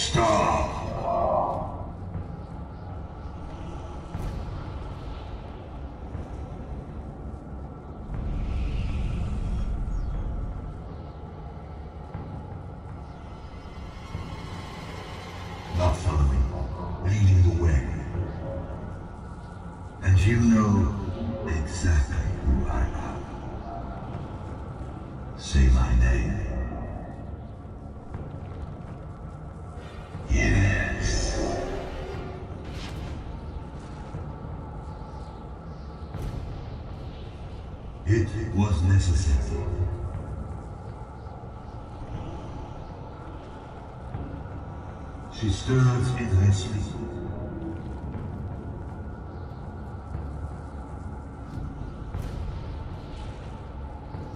Stop! Not following, leading the way. And you know exactly who I am. Say my name. Yes. It was necessary. She stirs in her sleep.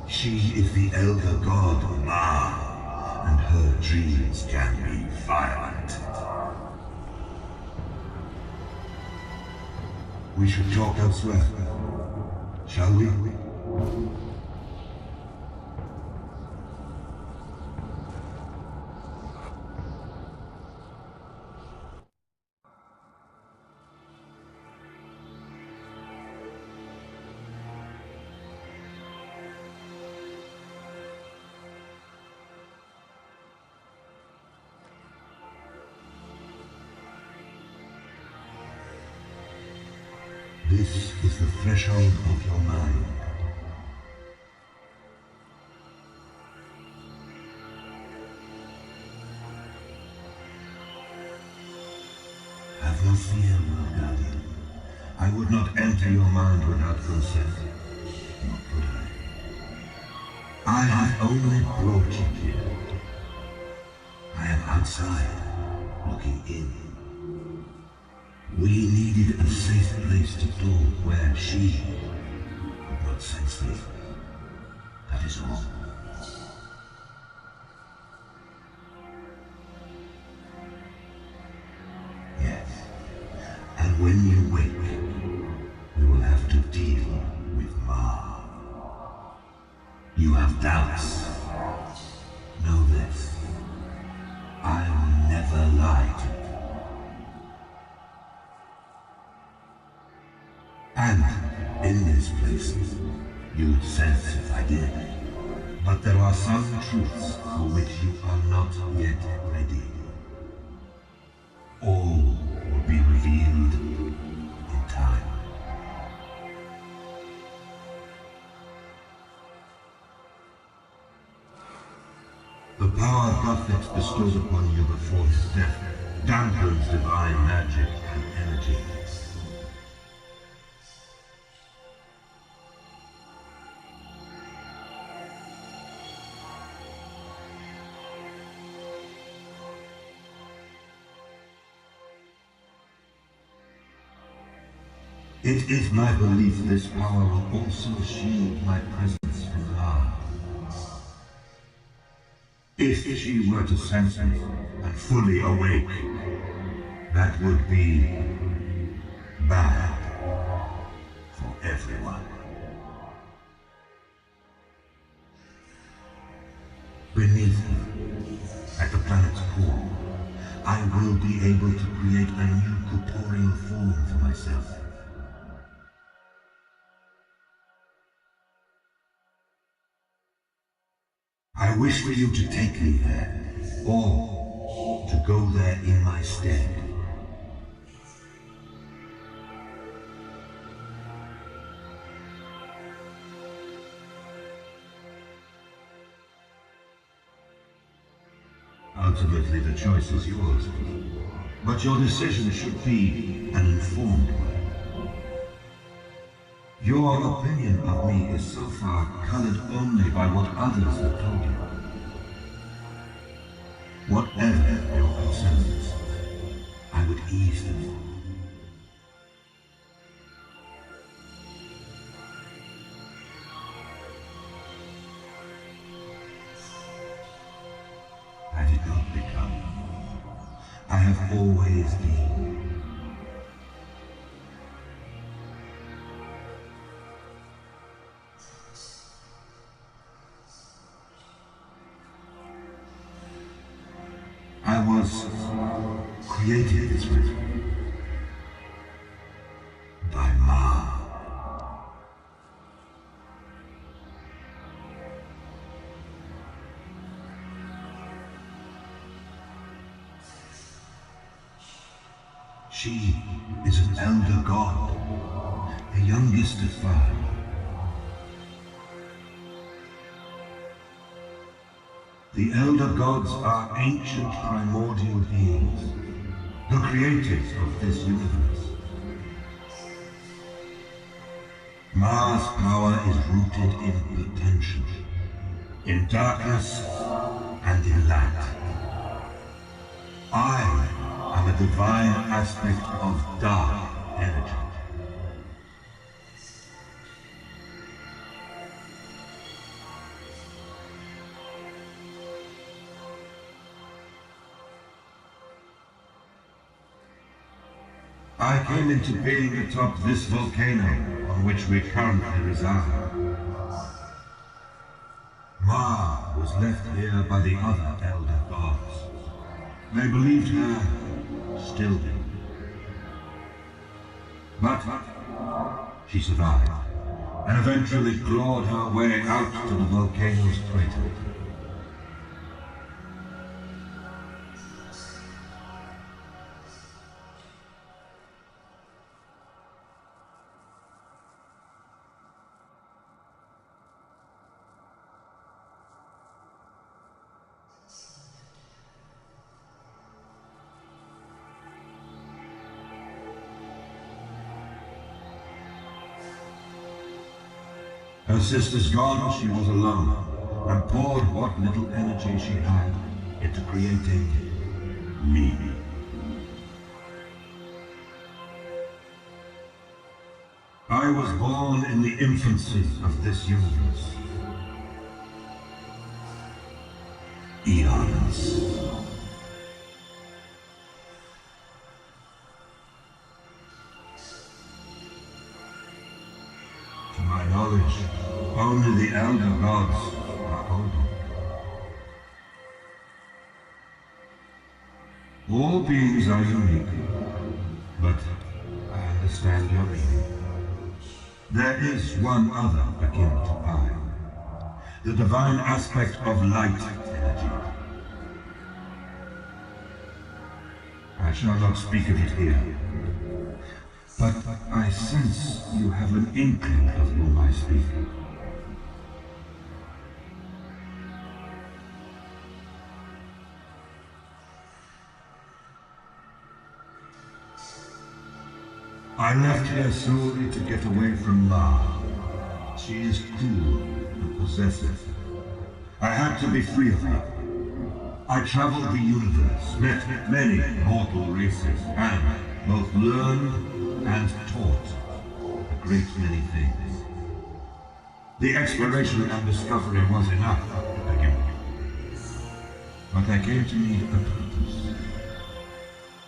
She is the elder god Ma, and her dreams can be violent. We should talk elsewhere, shall we? This is the threshold of your mind. Have no fear, my guardian. I would not enter your mind without consent. Nor could I. I have only brought you here. I am outside, looking in. We needed a safe place to go where she could not sense me. That is all. Yes. And when you wake, we will have to deal with Ma. You have doubts. Know this. I will never lie to you. And in this place, you'd sense if I did. But there are some truths for which you are not yet ready. All will be revealed in time. The power Buffett bestowed upon you before his death dampens divine magic and energy. It is my belief this power will also shield my presence from harm. If she were to sense me and fully awake, that would be bad for everyone. Beneath her, at the planet's core, I will be able to create a new corporeal form for myself. I wish for you to take me there, or to go there in my stead. Ultimately, the choice is yours, but your decision should be an informed one. Your opinion of me is so far colored only by what others have told you. Whatever your concerns, I would ease them. I did not become. I have always been. I was created this way by Ma. She is an elder god, the youngest of five. The elder gods are ancient primordial beings, the creators of this universe. Ma's power is rooted in potential, in darkness and in light. I am a divine aspect of dark energy. I came into being atop this volcano on which we currently reside. Ma was left here by the other elder gods. They believed her still do. But she survived, and eventually clawed her way out to the volcano's crater. Her sisters gone, she was alone, and poured what little energy she had into creating me. I was born in the infancy of this universe. Eons. To my knowledge, only the elder gods are older. All beings are unique, but I understand your meaning. There is one other akin to I, the divine aspect of light energy. I shall not speak of it here, but I sense you have an inkling of whom I speak. I left here solely to get away from Ma. She is cruel and possessive. I had to be free of her. I traveled the universe, met many mortal races, and both learned and taught a great many things. The exploration and discovery was enough to begin with. But I came to need a purpose.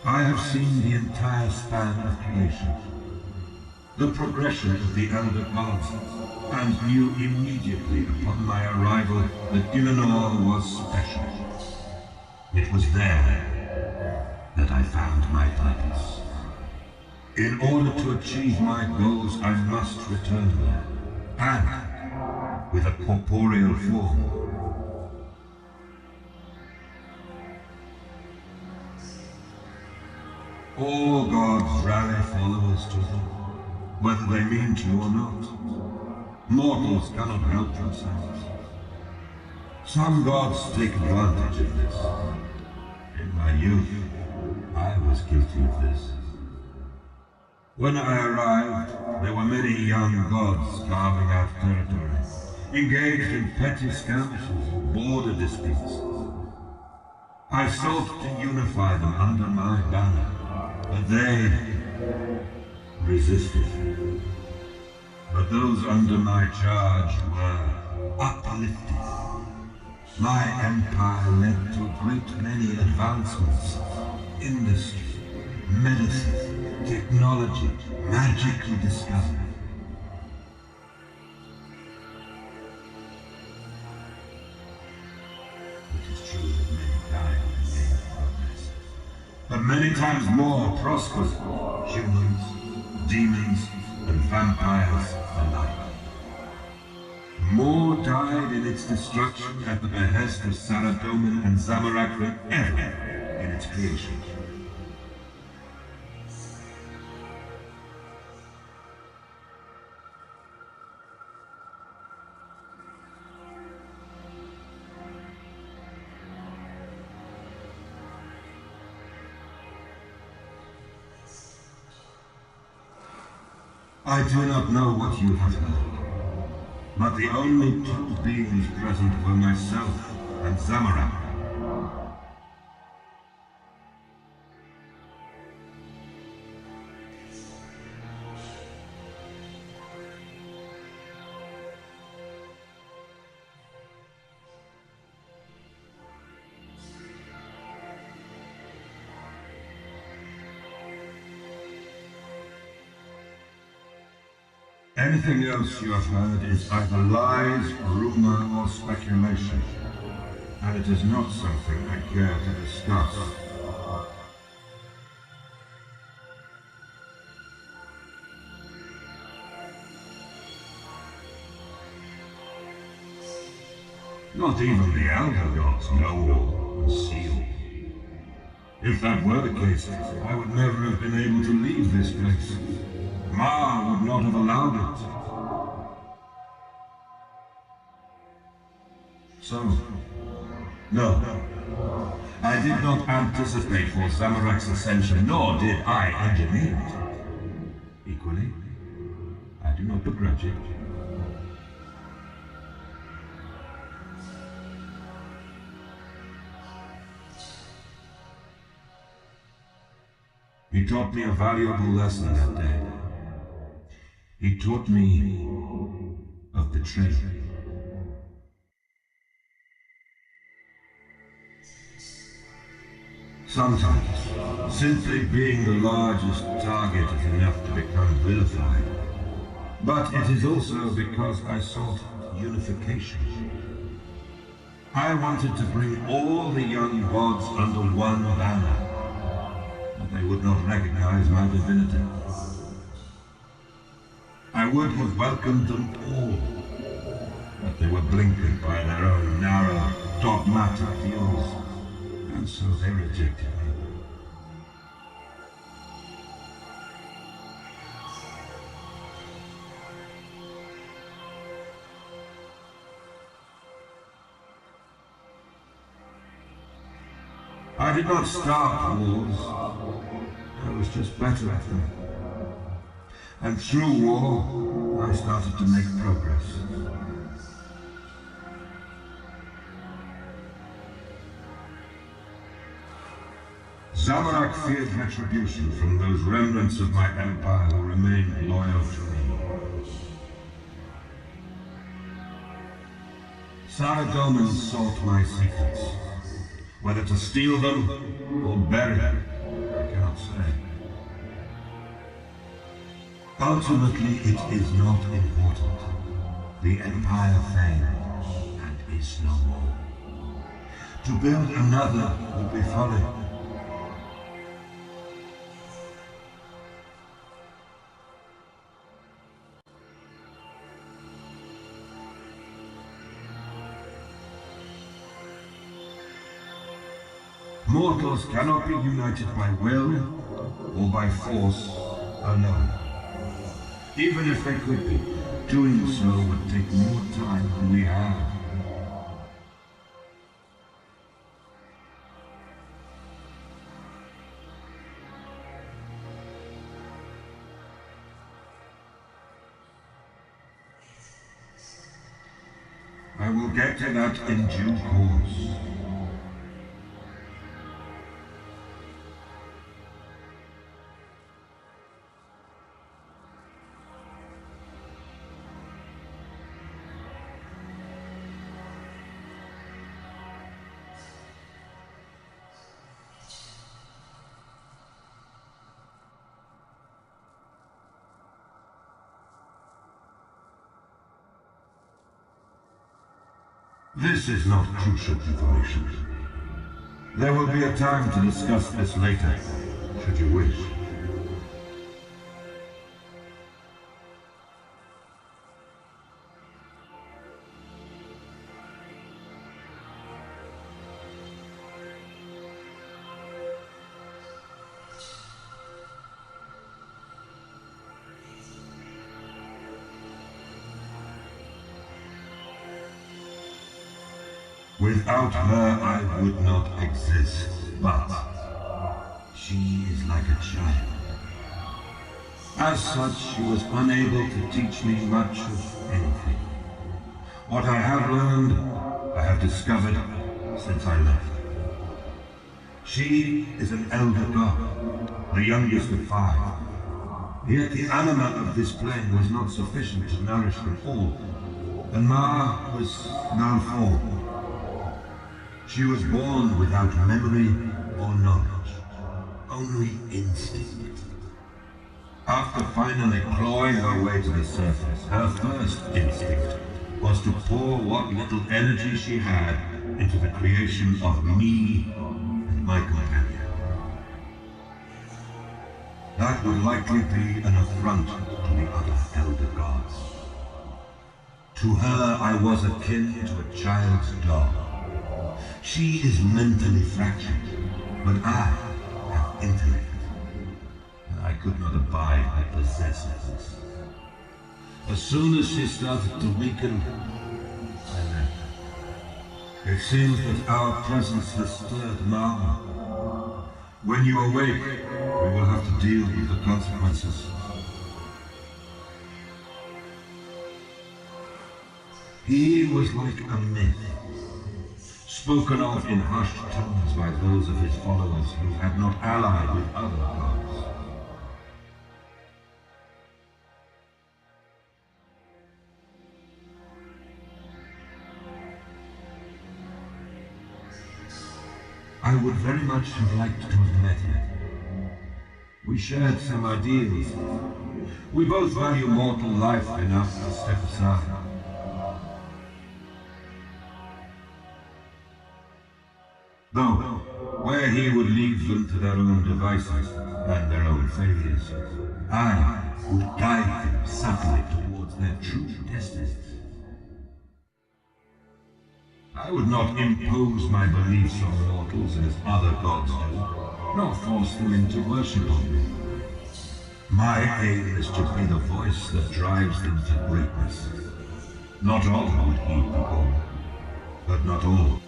I have seen the entire span of creation, the progression of the elder gods, and knew immediately upon my arrival that Illinor was special. It was there that I found my purpose. In order to achieve my goals, I must return there, and with a corporeal form. All gods rally followers to them, whether they mean to or not. Mortals cannot help themselves. Some gods take advantage of this. In my youth, I was guilty of this. When I arrived, there were many young gods carving out territory, engaged in petty skirmishes, border disputes. I sought to unify them under my banner, but they resisted. But those under my charge were uplifted. My empire led to a great many advancements. Industry, medicine, technology, magically discovered. It is true that many died in the name of progress. But many times more prospered humans, demons, and vampires alike. More died in its destruction at the behest of Saradomin and Zamorak than ever in its creation. I do not know what you have heard, but the only two beings present were myself and Zamorak. Anything else you have heard is either lies, rumor, or speculation, and it is not something I care to discuss. Not even the Elder Gods know all and see all. If that were the case, I would never have been able to leave this place. Ma would not have allowed it. So, no. I did not anticipate for Zamorak's ascension, nor did I engineer it. Equally, I do not begrudge it. He taught me a valuable lesson that day. He taught me of betrayal. Sometimes, simply being the largest target is enough to become vilified. But it is also because I sought unification. I wanted to bring all the young gods under one banner, but they would not recognize my divinity. I would have welcomed them all, but they were blinkered by their own narrow, dogmatic views, and so they rejected me. I did not start wars, I was just better at them. And through war, I started to make progress. Zamorak feared retribution from those remnants of my empire who remained loyal to me. Saradomin sought my secrets. Whether to steal them or bury them, I cannot say. Ultimately, it is not important. The Empire failed and is no more. To build another would be folly. Mortals cannot be united by will or by force alone. Even if they could be, doing so would take more time than we have. I will get to that in due course. This is not crucial information. There will be a time to discuss this later, should you wish. Without her, I would not exist, but she is like a child. As such, she was unable to teach me much of anything. What I have learned, I have discovered since I left. She is an elder god, the youngest of 5. Yet the anima of this plane was not sufficient to nourish them all, and Ma was malformed. She was born without memory or knowledge, only instinct. After finally clawing her way to the surface, her first instinct was to pour what little energy she had into the creation of me and my companion. That would likely be an affront to the other elder gods. To her, I was akin to a child's doll. She is mentally fractured, but I have intellect. I could not abide her possessiveness. As soon as she started to weaken, I left. It seems that our presence has stirred Ma. When you awake, we will have to deal with the consequences. He was like a myth, spoken of in hushed tones by those of his followers who had not allied with other gods. I would very much have liked to have met him. We shared some ideals. We both value mortal life enough to step aside. Though, where he would leave them to their own devices and their own failures, I would guide them subtly towards their true destinies. I would not impose my beliefs on mortals as other gods do, nor force them into worship of me. My aim is to be the voice that drives them to greatness. Not all would heed the call, but not all.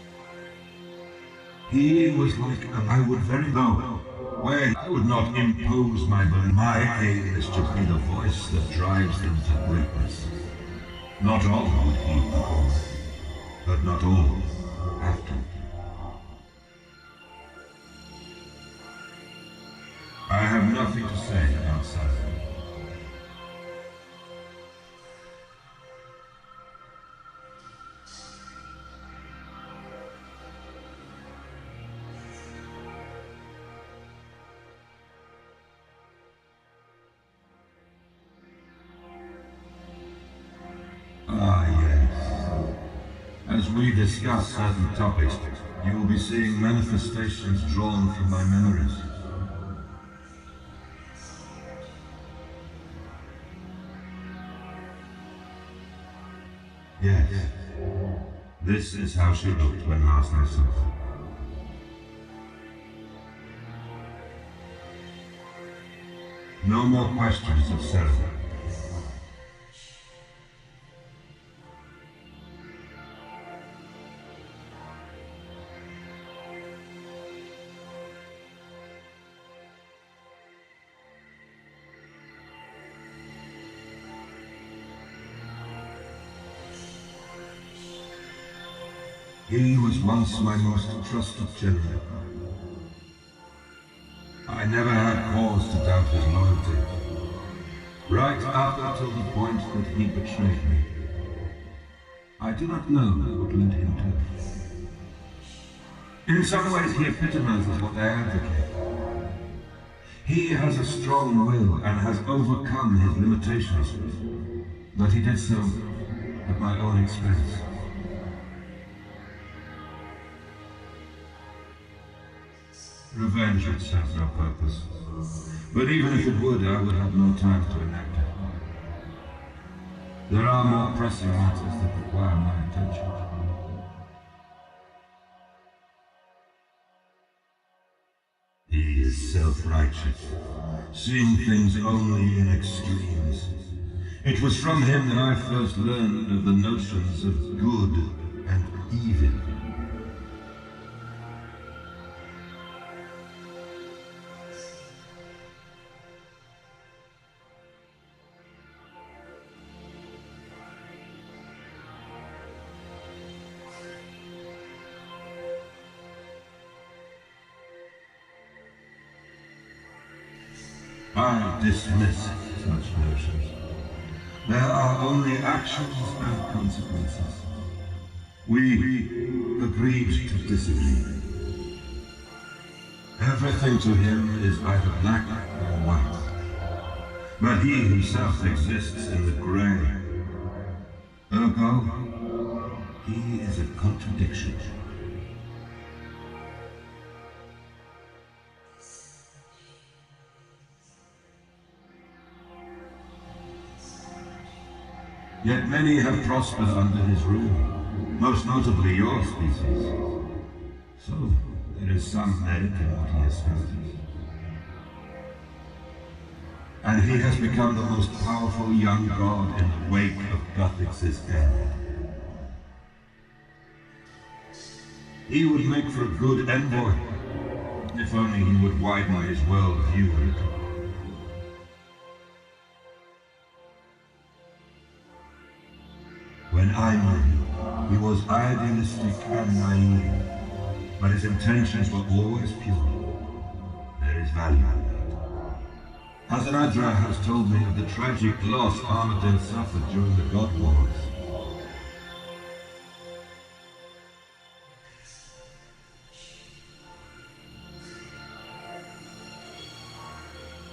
He was like I would very though, where I would not impose my belief. My aim is to be the voice that drives them to greatness. Not all would heed the call, but not all have to. I have nothing to say about Saturday. As we discuss certain topics, you will be seeing manifestations drawn from my memories. Yes, this is how she looked when last I saw her. No more questions of ceremony. He was once my most trusted general. I never had cause to doubt his loyalty, right up until the point that he betrayed me. I do not know what led him to it. In some ways he epitomizes what I advocate. He has a strong will and has overcome his limitations, but he did so at my own expense. Revenge would serve no purpose. But even if it would, I would have no time to enact it. There are more pressing matters that require my attention. He is self-righteous, seeing things only in extremes. It was from him that I first learned of the notions of good and evil. I dismiss such notions. There are only actions and consequences. We agreed to disagree. Everything to him is either black or white. But he himself exists in the gray. Ergo, he is a contradiction. Yet many have prospered under his rule, most notably your species. So, there is some merit in what he has started. And he has become the most powerful young god in the wake of Gothix's end. He would make for a good envoy, if only he would widen his world view a little. When I knew him, he was idealistic and naive, but his intentions were always pure. There is value in that. Hazanadra has told me of the tragic loss Armadale suffered during the God Wars.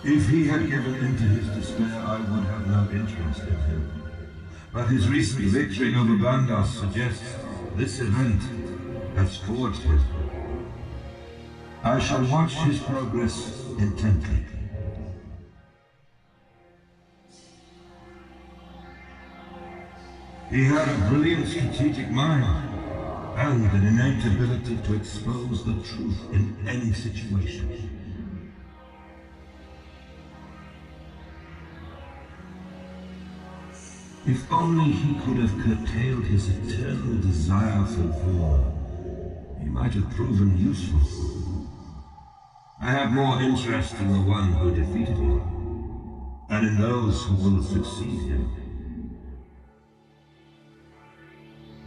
If he had given in to his despair, I would have no interest in him. But his recent victory over Bandas suggests this event has forged him. I shall watch his progress intently. He had a brilliant strategic mind and an innate ability to expose the truth in any situation. If only he could have curtailed his eternal desire for war, he might have proven useful. I have more interest in the one who defeated him, and in those who will succeed him.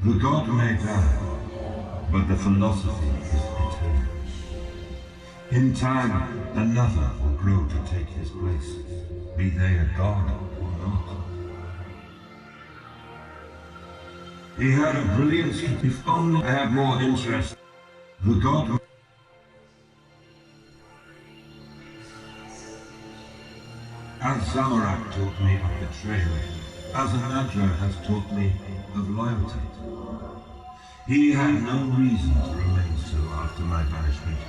The god may die, but the philosophy is eternal. In time, another will grow to take his place, be they a god or not. He had a brilliant, if only I have more interest. The god. As Zamorak taught me of betrayal, Hazanadra has taught me of loyalty. He had no reason to remain so after my banishment,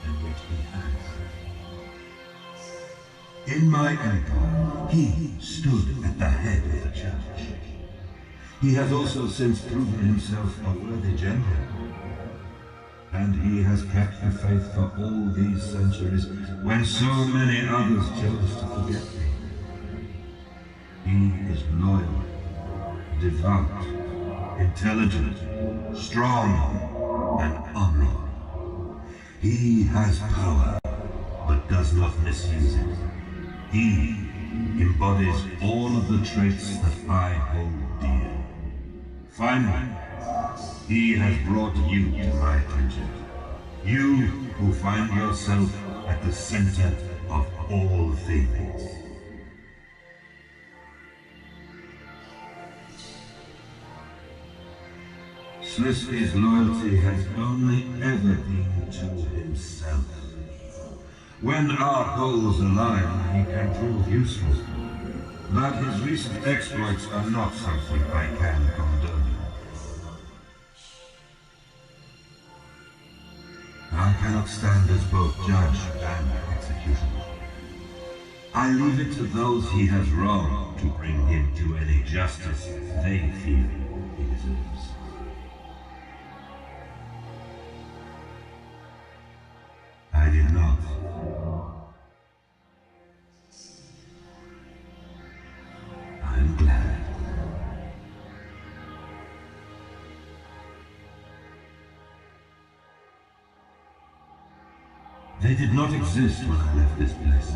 and yet he has. In my empire, he stood at the head of the church. He has also since proven himself a worthy general. And he has kept the faith for all these centuries, when so many others chose to forget me. He is loyal, devout, intelligent, strong, and honorable. He has power, but does not misuse it. He embodies all of the traits that I hold dear. Finally, he has brought you to my attention. You who find yourself at the center of all things. Slisky's loyalty has only ever been to himself. When our goals align, he can prove useful. But his recent exploits are not something I can condone. I cannot stand as both judge and executioner. I leave it to those he has wronged to bring him to any justice they feel he deserves. I did not. I am glad. They did not exist when I left this place.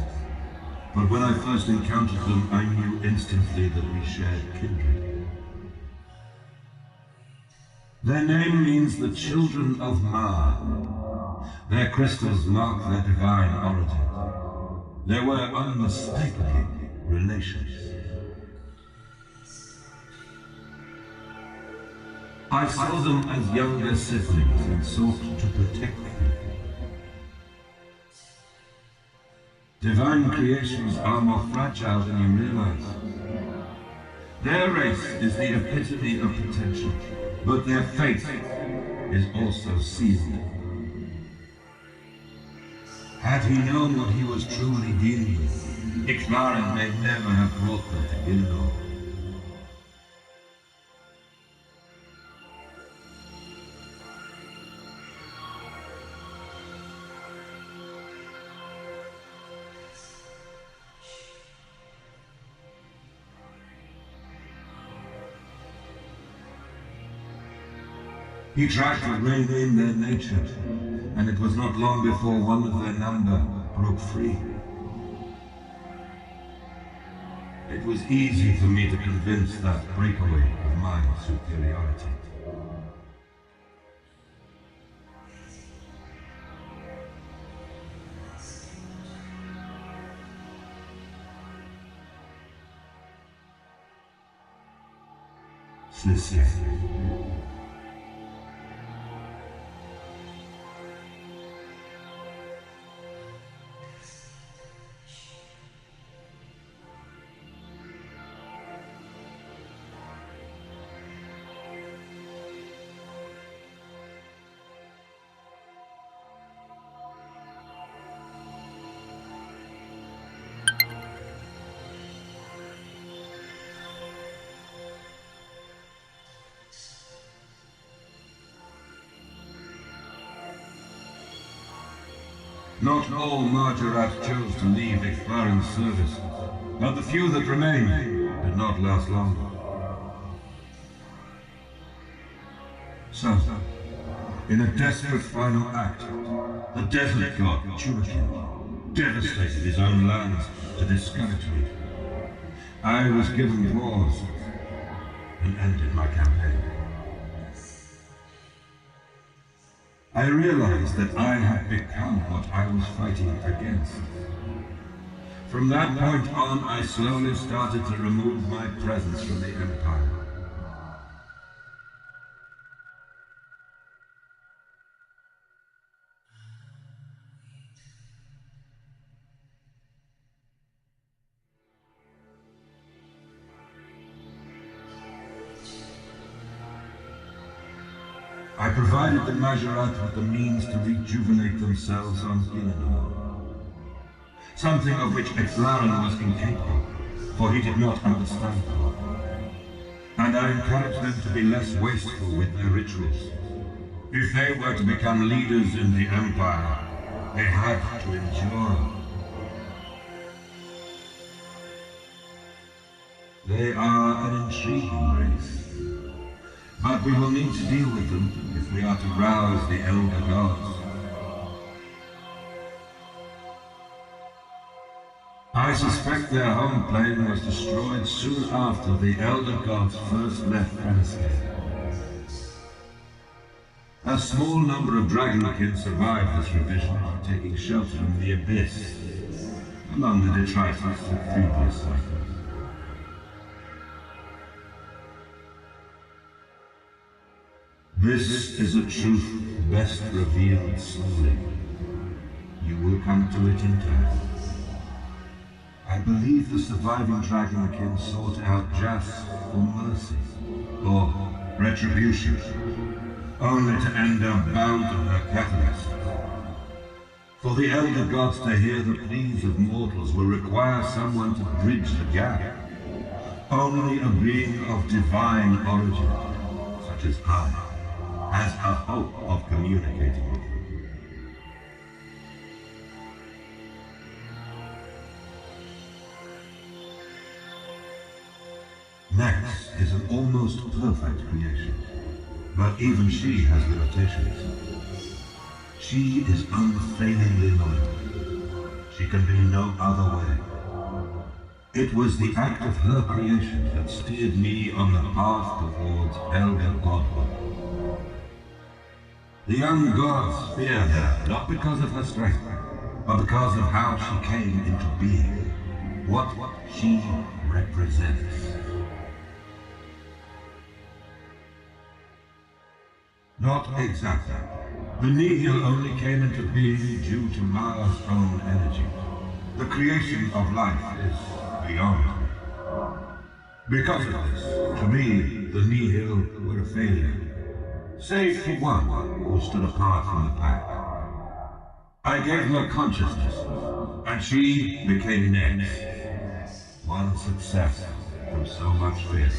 But when I first encountered them, I knew instantly that we shared kindred. Their name means the children of Ma. Their crystals mark their divine origin. They were unmistakably relations. I saw them as younger siblings and sought to protect them. Divine creations are more fragile than you realize. Their race is the epitome of potential, but their fate is also sealed. Had he known what he was truly dealing with, Ixmarin may never have brought them to Gilnor. He tried to rein in their nature, and it was not long before one of their number broke free. It was easy for me to convince that breakaway of my superiority. Sincere. Not all Margaret chose to leave Ixmarin's service, but the few that remained did not last long. So, in a desperate final act, the desert god Churakin devastated his own lands to discourage me. I was given dwarves and ended my campaign. I realized that I had become what I was fighting against. From that point on, I slowly started to remove my presence from the Empire. I provided the Majorat with the means to rejuvenate themselves on Gilnor. Something of which Ixmarin was incapable, for he did not understand them. And I encouraged them to be less wasteful with their rituals. If they were to become leaders in the Empire, they had to endure. They are an intriguing race. But we will need to deal with them if we are to rouse the Elder Gods. I suspect their home plane was destroyed soon after the Elder Gods first left Runescape. A small number of Dragonkin survived this revision, taking shelter in the Abyss, among the detritus of previous cycles. This is a truth best revealed slowly. You will come to it in time. I believe the surviving Dragonkin sought out just for mercy, or retribution, only to end up bound to her catalyst, For the elder gods to hear the pleas of mortals will require someone to bridge the gap. Only a being of divine origin, such as I, has a hope of communicating with them. Next is an almost perfect creation, but even she has limitations. She is unfailingly loyal. She can be no other way. It was the act of her creation that steered me on the path towards elder godhood. The young gods fear her, not because of her strength, but because of how she came into being, what she represents. Not exactly. The nihil only came into being due to Mara's own energy. The creation of life is beyond me. Because of this, to me, the nihil were a failure. Save for one who stood apart from the pack. I gave her consciousness, and she became next. One success from so much failure.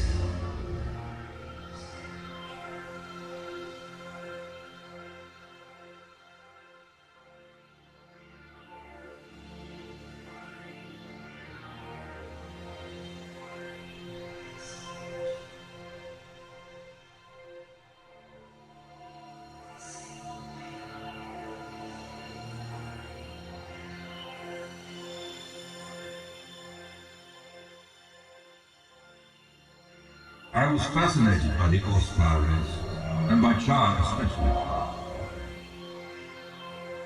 I was fascinated by the horsepower race, and by Char especially.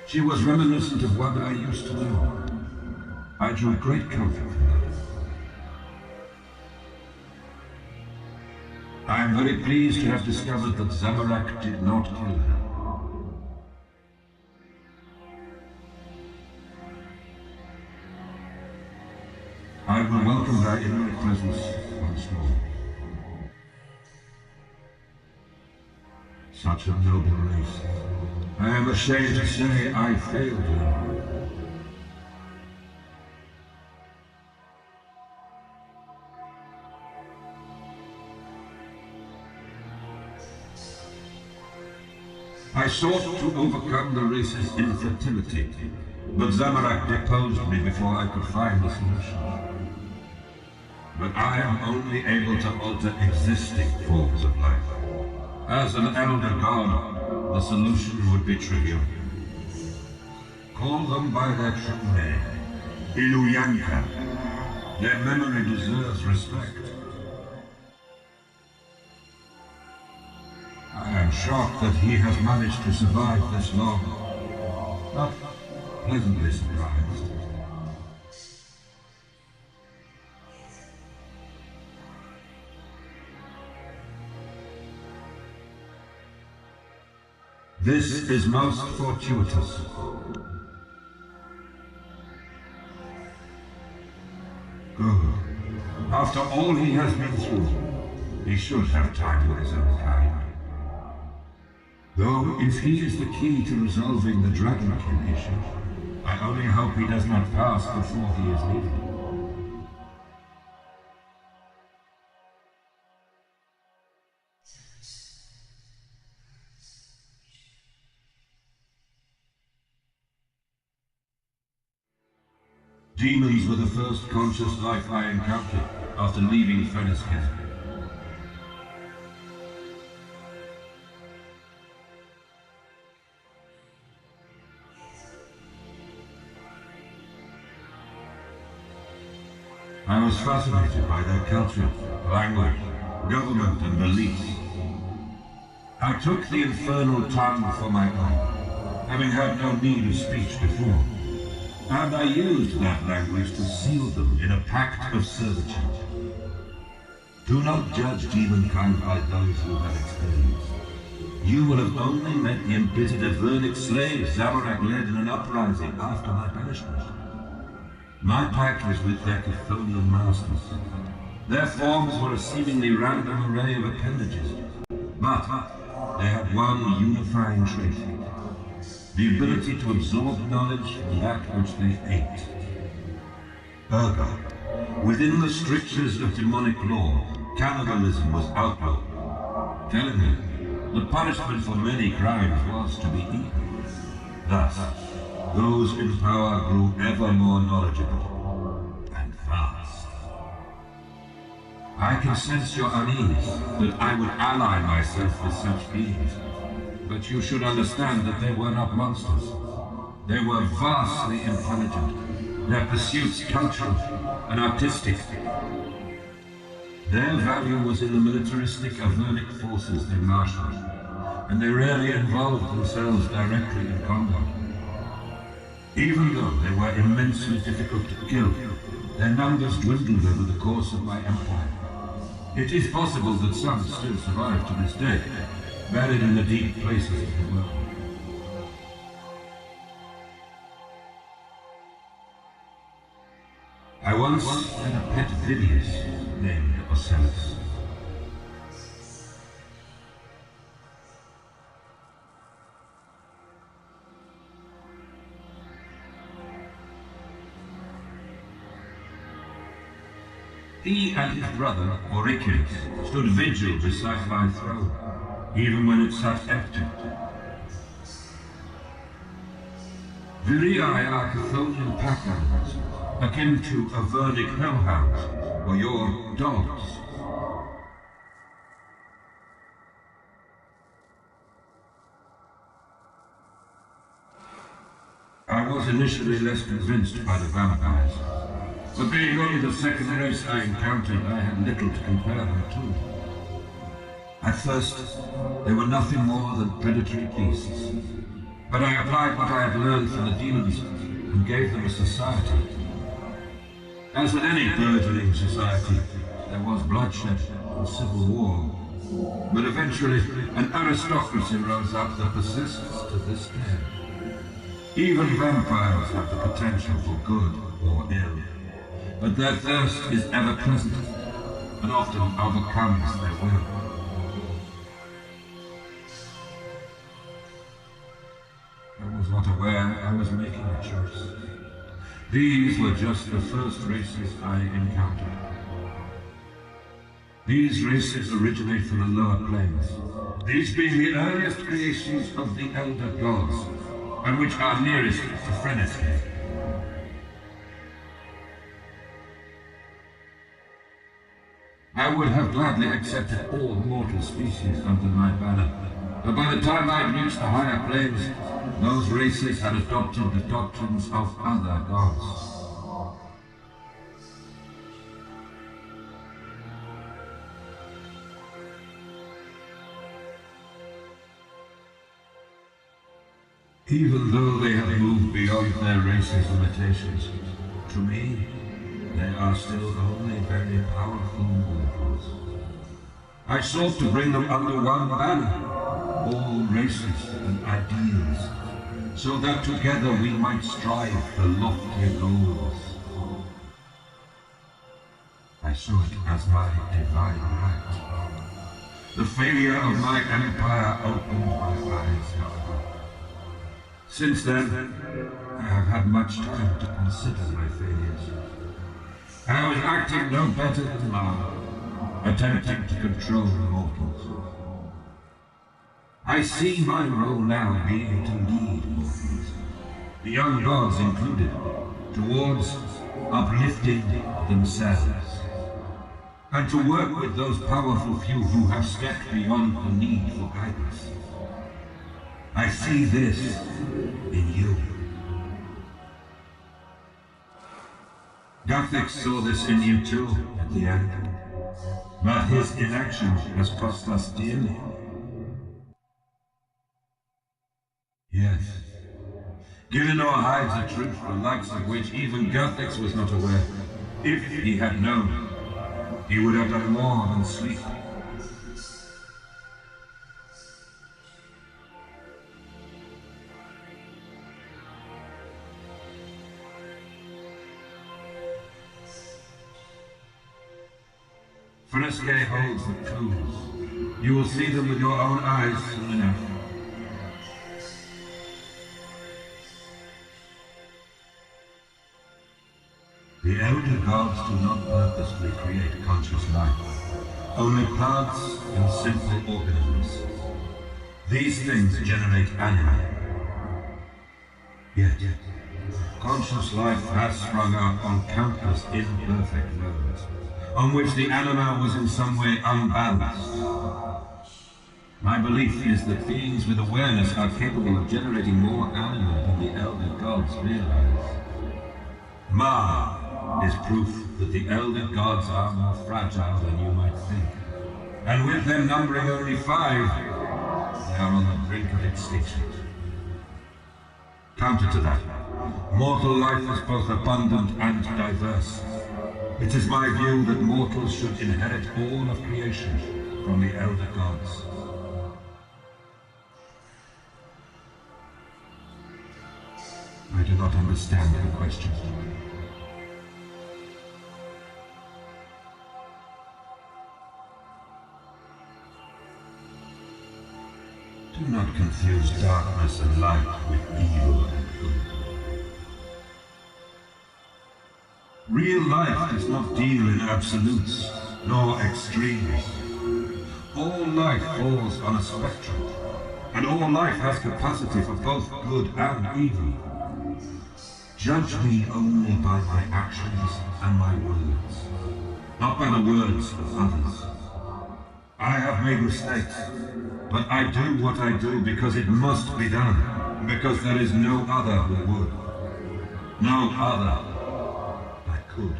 She was reminiscent of one I used to know. I drew great comfort from that. I am very pleased to have discovered that Zamorak did not kill her. I will welcome her in my presence once more. Such a noble race. I am ashamed to say I failed them. I sought to overcome the race's infertility, but Zamorak deposed me before I could find the solution. But I am only able to alter existing forms of life. As an elder god, the solution would be trivial. Call them by their true name, Iluyanka. Their memory deserves respect. I am shocked that he has managed to survive this long, but pleasantly surprised. This is most fortuitous. Good. After all he has been through, he should have time with his own kind. Though, if he is the key to resolving the Dragonkin issue, I only hope he does not pass before he is needed. Demons were the first conscious life I encountered after leaving Runescape. I was fascinated by their culture, language, government, and beliefs. I took the infernal tongue for my own, having had no need of speech before. And I used that language to seal them in a pact of servitude. Do not judge demonkind by those who have experience. You will have only met the embittered Avernic slaves Zamorak led in an uprising after my banishment. My pact was with their Chthonian masters. Their forms were a seemingly random array of appendages, but they had one unifying trait. the ability to absorb knowledge from that which they ate. Ergo, within the strictures of demonic law, cannibalism was outlawed. Telling me, the punishment for many crimes was to be eaten. Thus, those in power grew ever more knowledgeable and fast. I can sense your unease that I would ally myself with such beings. But you should understand that they were not monsters. They were vastly intelligent, their pursuits cultural and artistic. Their value was in the militaristic Avernic forces they marshaled, and they rarely involved themselves directly in combat. Even though they were immensely difficult to kill, their numbers dwindled over the course of my empire. It is possible that some still survive to this day, buried in the deep places of the world. I once had a pet Vidius named Ocellus. He and his brother, Oriculus, stood vigil beside my throne, even when it sat empty. Virii are Chthonian pack animals, akin to Avernic hellhounds, or your dogs. I was initially less convinced by the vampires, but being only the second race I encountered, I had little to compare them to. At first, they were nothing more than predatory beasts, but I applied what I had learned from the demons and gave them a society. As with any burgeoning society, there was bloodshed and civil war, but eventually an aristocracy rose up that persists to this day. Even vampires have the potential for good or ill, but their thirst is ever present and often overcomes their will. I was not aware I was making a choice. These were just the first races I encountered. These races originate from the lower planes, these being the earliest creations of the elder gods, and which are nearest to Runescape. I would have gladly accepted all mortal species under my banner, but by the time I had reached the higher planes, those races had adopted the doctrines of other gods. Even though they have moved beyond their race's limitations, to me, they are still only very powerful mortals. I sought to bring them under one banner, all races and ideals, so that together we might strive for loftier goals. I saw it as my divine right. The failure of my empire opened my eyes, however. Since then, I have had much time to consider my failures. I was acting no better than Mara, attempting to control the mortals. I see my role now being to lead mortals, the young gods included, towards uplifting themselves, and to work with those powerful few who have stepped beyond the need for guidance. I see this in you. Guthix saw this in you too, at the end, but his inaction has cost us dearly. Yes. Gillinor hides a truth the likes of which even Guthix was not aware. If he had known, he would have done more than sleep. Runescape holds the tools. You will see them with your own eyes soon enough. gods do not purposely create conscious life. Only plants and simple organisms. These things generate anima. Yet, conscious life has sprung up on countless imperfect worlds, on which the anima was in some way unbalanced. My belief is that beings with awareness are capable of generating more anima than the elder gods realize. Ma is proof that the elder gods are more fragile than you might think. And with them numbering only 5, they are on the brink of extinction. Counter to that, mortal life is both abundant and diverse. It is my view that mortals should inherit all of creation from the elder gods. I do not understand the question. Do not confuse darkness and light with evil and good. Real life does not deal in absolutes, nor extremes. All life falls on a spectrum, and all life has capacity for both good and evil. Judge me only by my actions and my words, not by the words of others. I have made mistakes, but I do what I do because it must be done, because there is no other who would, no other that could.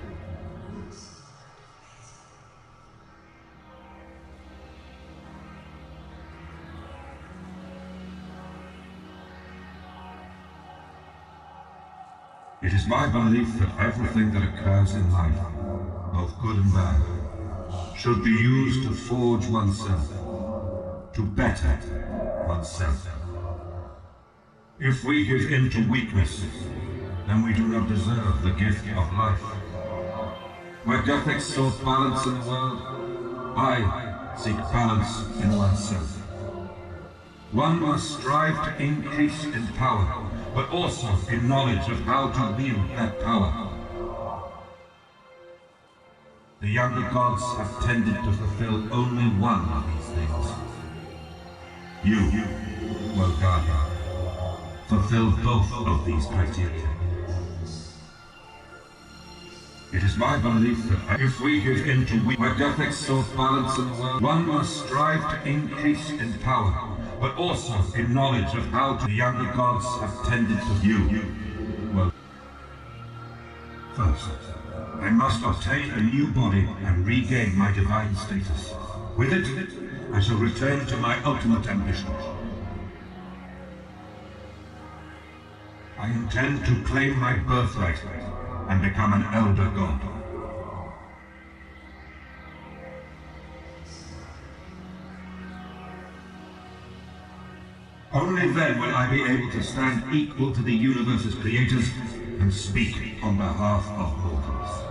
It is my belief that everything that occurs in life, both good and bad, should be used to forge oneself, to better oneself. If we give in to weakness, then we do not deserve the gift of life. Where Gothic sought balance in the world, I seek balance in oneself. One must strive to increase in power, but also in knowledge of how to wield that power. The younger gods have tended to fulfill only one of these things. You, world guardian, fulfill both of these criteria. It is my belief that if we give in to where Gothic sought balance in the world, one must strive to increase in power, but also in knowledge of how the younger gods have tended to you. Well, first, I must obtain a new body and regain my divine status. With it, I shall return to my ultimate ambition. I intend to claim my birthright and become an elder god. Only then will I be able to stand equal to the universe's creators and speak on behalf of mortals.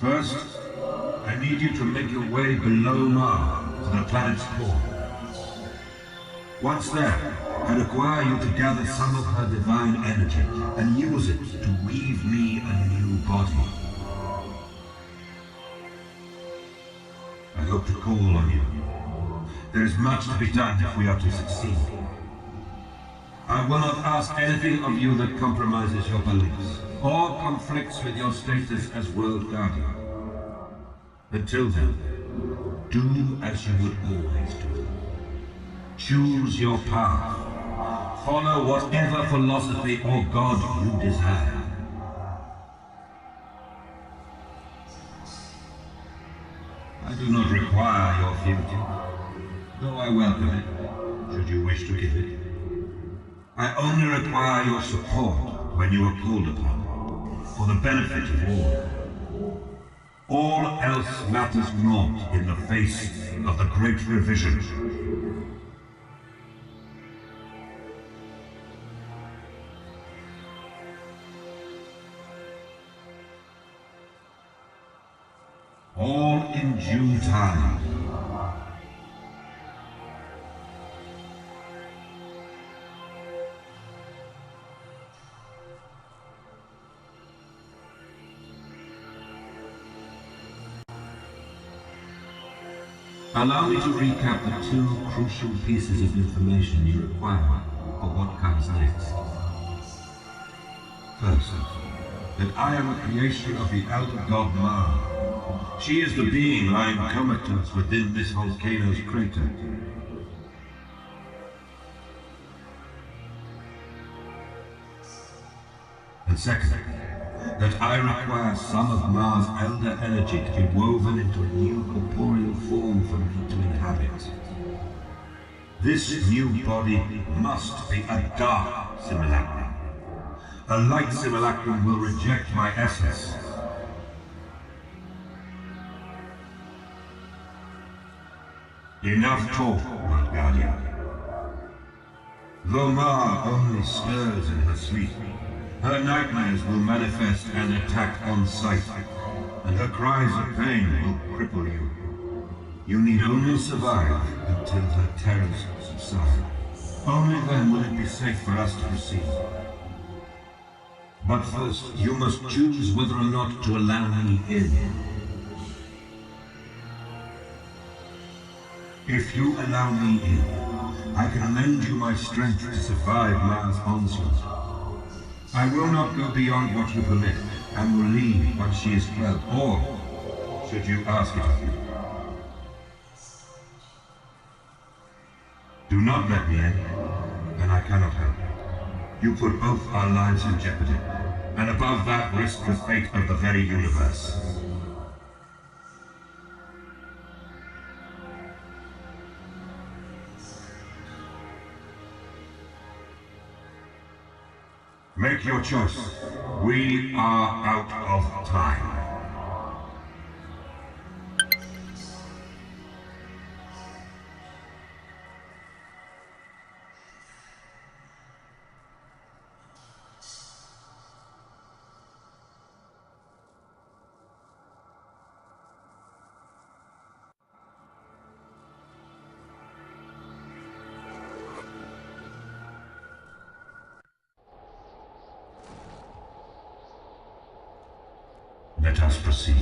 First, I need you to make your way below Mars to the planet's core. Once there, I require you to gather some of her divine energy and use it to weave me a new body. I hope to call on you. There is much to be done if we are to succeed. I will not ask anything of you that compromises your beliefs or conflicts with your status as World Guardian. Until then, do as you would always do. Choose your path. Follow whatever philosophy or God you desire. I do not require your fealty, though I welcome it, should you wish to give it. I only require your support when you are called upon, for the benefit of all. All else matters not in the face of the Great Revision. All in due time. Allow me to recap the two crucial pieces of information you require for what comes next. First, that I am a creation of the elder god Ma. She is the being lying comatose within this volcano's crater. And second, that I require some of Ma's elder energy to be woven into a new corporeal form for me to inhabit. This new body must be a dark simulacrum. A light simulacrum will reject my essence. Enough talk, my guardian. Though Ma only stirs in her sleep, her nightmares will manifest and attack on sight, and her cries of pain will cripple you. You need only survive until her terrors subside. Only then will it be safe for us to proceed. But first, you must choose whether or not to allow me in. If you allow me in, I can lend you my strength to survive Ma's onslaught. I will not go beyond what you permit, and will leave once she is quelled, or should you ask it of me. Do not let me in, and I cannot help. You put both our lives in jeopardy, and above that risk the fate of the very universe. Make your choice. We are out of time. Let us proceed.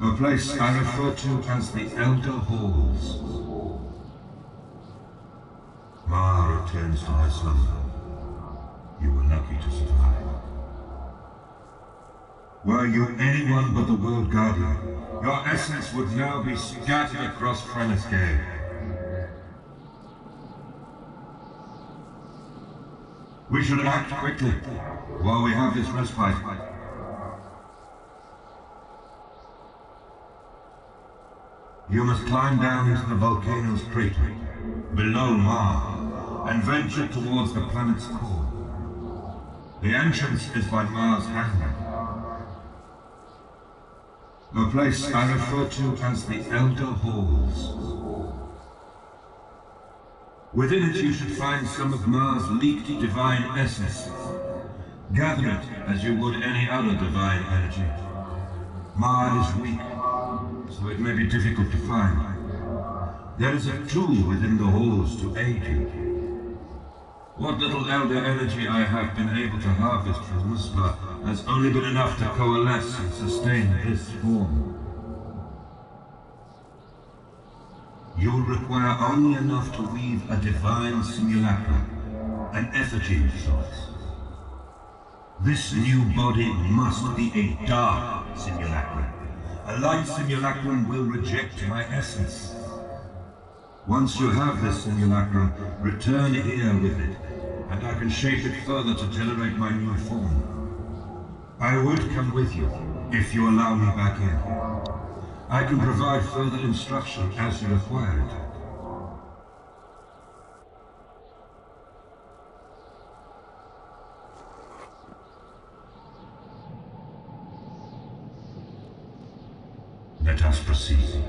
A place I refer to as the Elder Halls. Ma returns to her slumber. You were lucky to survive. Were you anyone but the World Guardian, your essence would now be scattered across Runescape. We should act quickly, while we have this respite. You must climb down into the volcano's crater, below Mars, and venture towards the planet's core. The entrance is by Mars' hangman. A place I refer to as the Elder Halls. Within it you should find some of Mars' leaked divine essence. Gather it as you would any other divine energy. Mars is weak, so it may be difficult to find. There is a tool within the halls to aid you. What little elder energy I have been able to harvest from Whisper has only been enough to coalesce and sustain this form. You'll require only enough to weave a divine simulacrum, an effigy of sorts. This new body must be a dark simulacrum. A light simulacrum will reject my essence. Once you have this simulacrum, return here with it, and I can shape it further to generate my new form. I would come with you, if you allow me back in. I can provide further instruction as you require it. Let us proceed.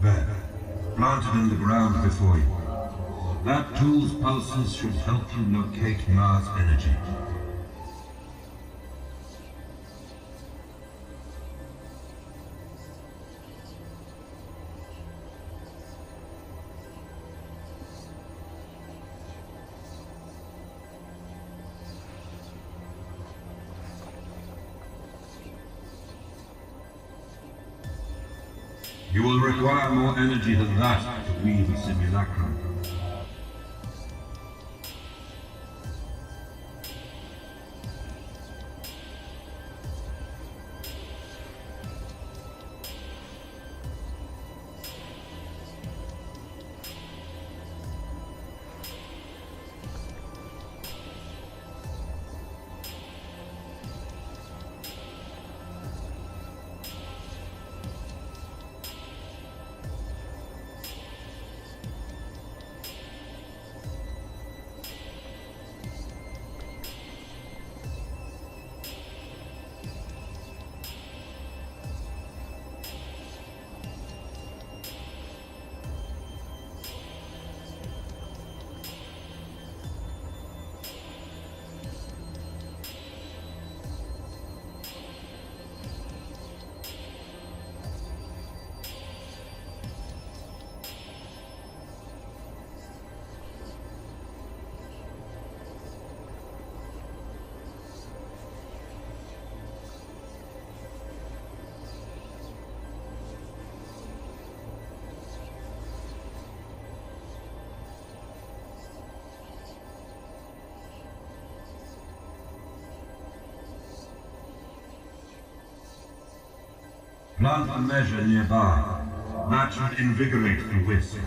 There, planted in the ground before you. That tool's pulses should help you locate Mars energy. You will require more energy than that to weave a simulacrum. Plant a measure nearby. That should invigorate the wisp.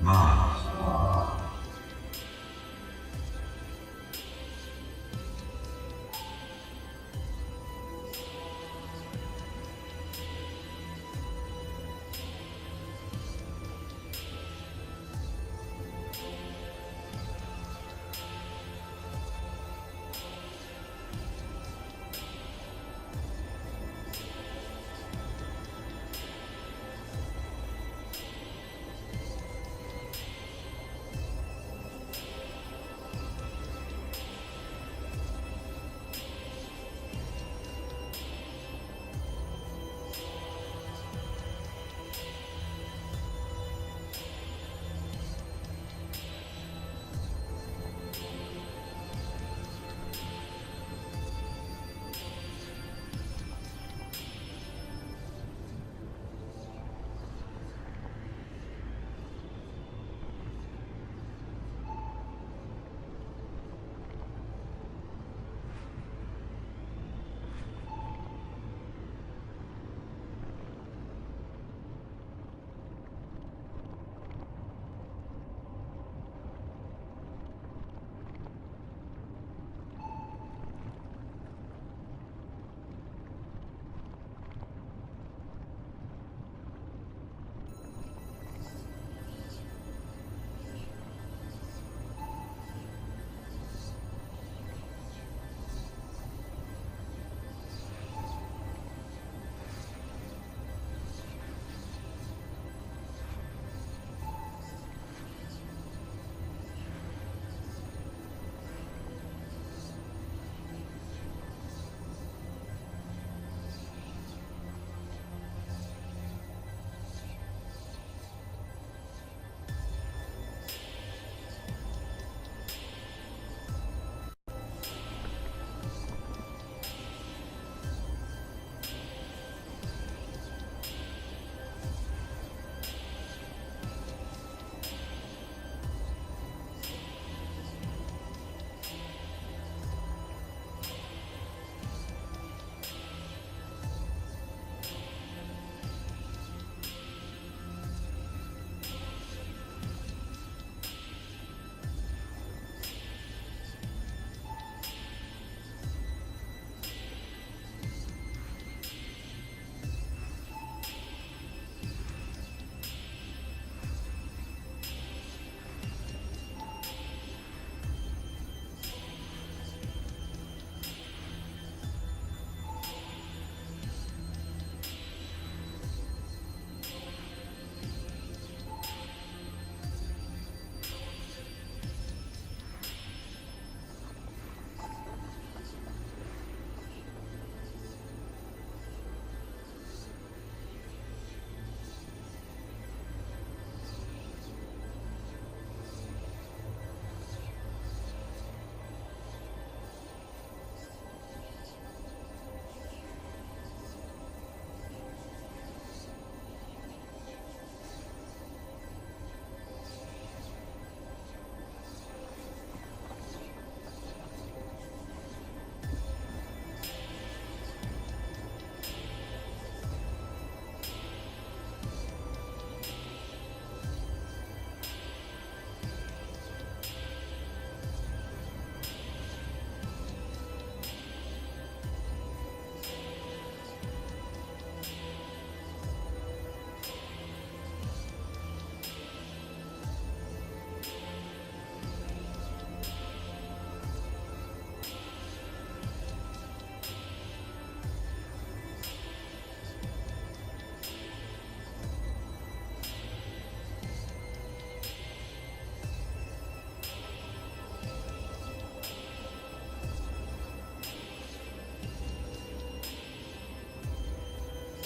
Mars.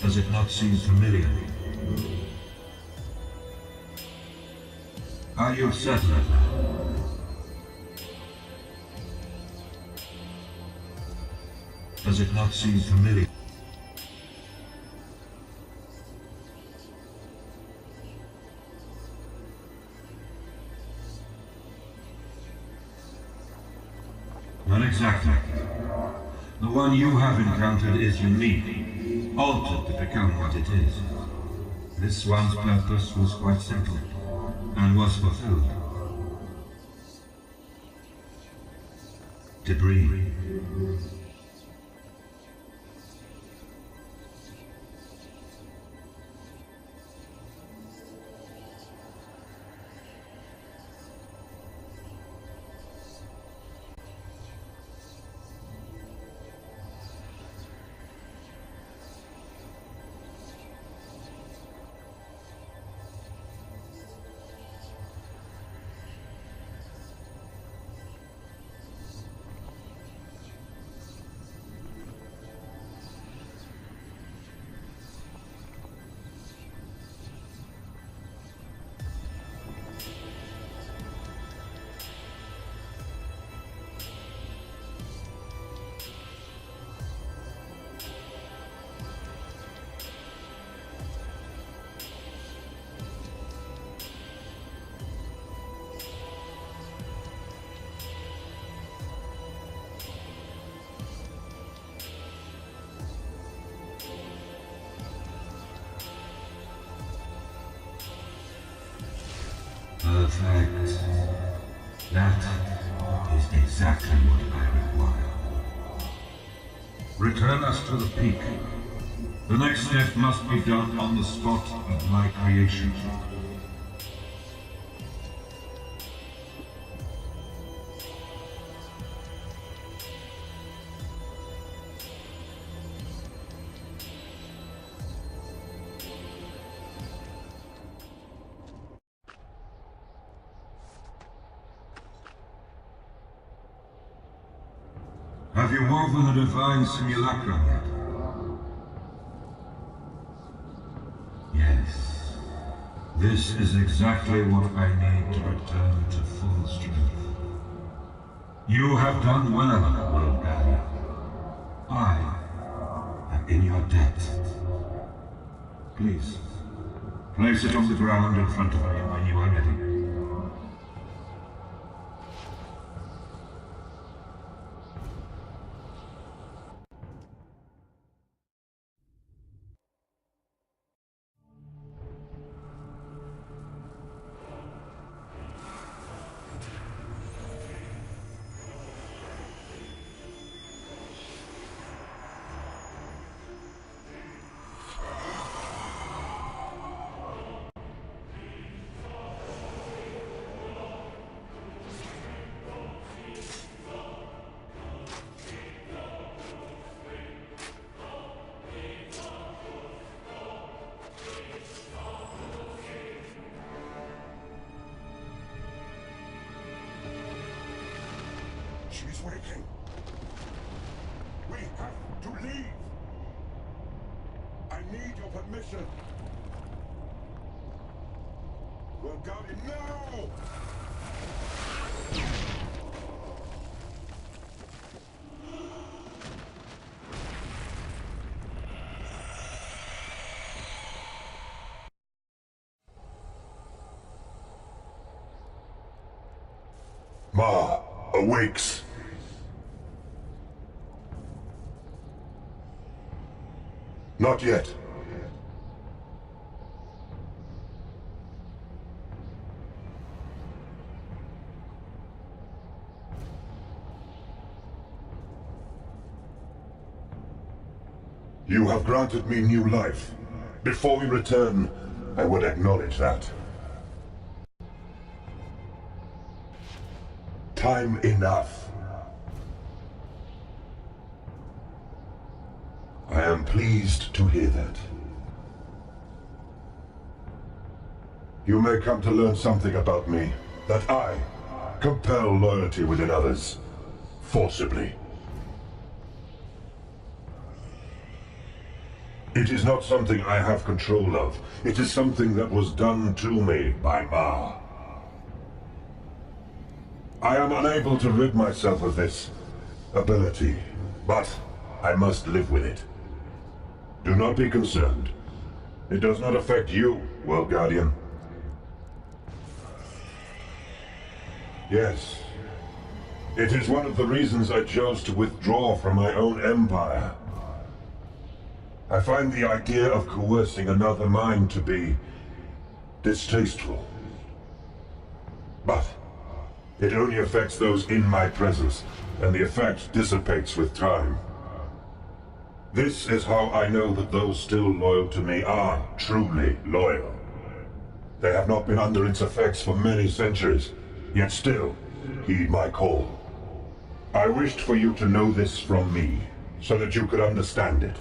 Does it not seem familiar? Are you certain? Does it not seem familiar? Not exactly. The one you have encountered is unique, altered to become what it is. This one's purpose was quite simple. and was fulfilled. Debris. Perfect. That is exactly what I require. Return us to the peak. The next step must be done on the spot of my creation. Have you woven the divine simulacrum yet? Yes. This is exactly what I need to return to full strength. You have done well, World Guardian. I am in your debt. Please, place it on the ground in front of me when you are ready. She's waking. We have to leave. I need your permission. Well, Guardian, no! Ma awakes. Not yet. You have granted me new life. Before we return, I would acknowledge that. Time enough. I am pleased to hear that. You may come to learn something about me, that I compel loyalty within others, forcibly. It is not something I have control of. It is something that was done to me by Ma. I am unable to rid myself of this ability, but I must live with it. Do not be concerned. It does not affect you, World Guardian. Yes. It is one of the reasons I chose to withdraw from my own empire. I find the idea of coercing another mind to be distasteful. But it only affects those in my presence, and the effect dissipates with time. This is how I know that those still loyal to me are truly loyal. They have not been under its effects for many centuries, yet still heed my call. I wished for you to know this from me, so that you could understand it.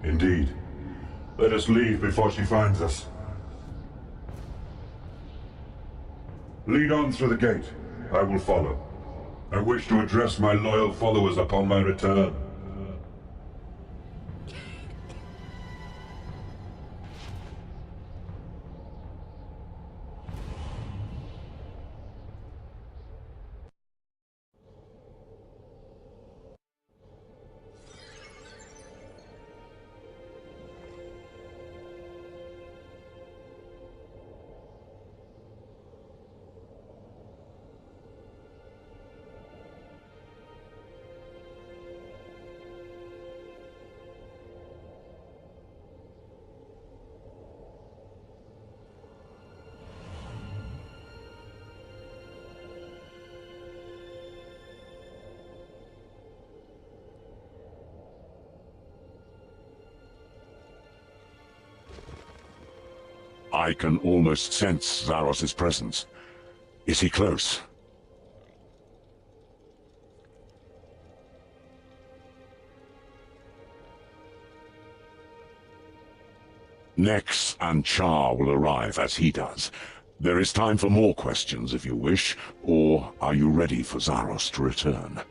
Indeed. Let us leave before she finds us. Lead on through the gate. I will follow. I wish to address my loyal followers upon my return. I can almost sense Zaros' presence. Is he close? Nex and Char will arrive as he does. There is time for more questions if you wish, or are you ready for Zaros to return?